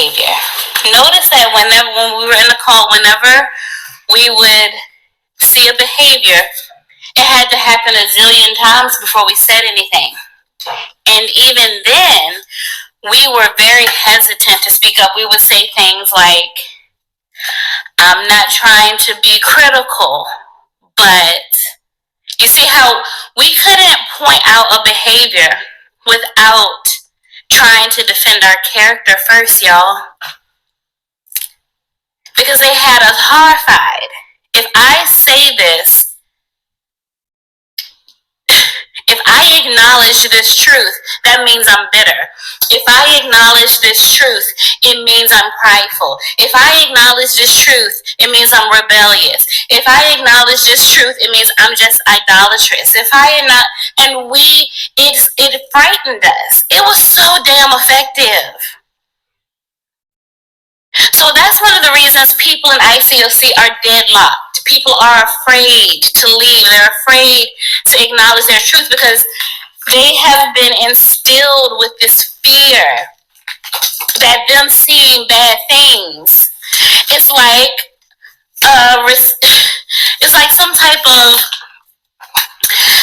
behavior. Notice that when we were in the call, whenever we would see a behavior, it had to happen a zillion times before we said anything. And even then, we were very hesitant to speak up. We would say things like, I'm not trying to be critical, but you see how we couldn't point out a behavior without trying to defend our character first, y'all. Because they had us horrified. If I say this, if I acknowledge this truth, that means I'm bitter. If I acknowledge this truth, it means I'm prideful. If I acknowledge this truth, it means I'm rebellious. If I acknowledge this truth, it means I'm just idolatrous. If I am not, and it frightened us. It was so damn effective. So that's one of the reasons people in ICOC are deadlocked. People are afraid to leave. They're afraid to acknowledge their truth because they have been instilled with this fear that them seeing bad things, it's like some type of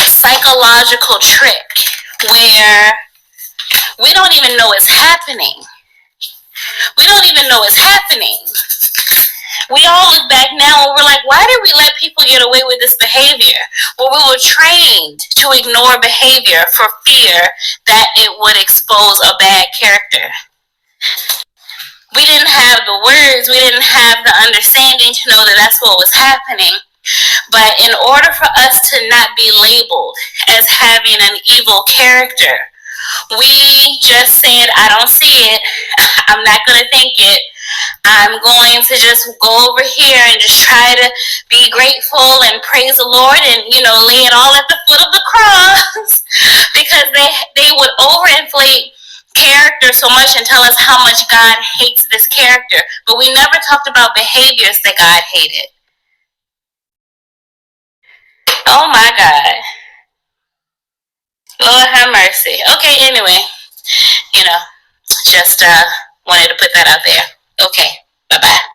psychological trick where we don't even know it's happening. We don't even know it's happening. We all look back now and we're like, why did we let people get away with this behavior? Well, we were trained to ignore behavior for fear that it would expose a bad character. We didn't have the words, we didn't have the understanding to know that that's what was happening. But in order for us to not be labeled as having an evil character, we just said, I don't see it. I'm not going to think it. I'm going to just go over here and just try to be grateful and praise the Lord and, lay it all at the foot of the cross because they would overinflate character so much and tell us how much God hates this character. But we never talked about behaviors that God hated. Oh my God. Lord have mercy. Okay, anyway, just wanted to put that out there. Okay, bye-bye.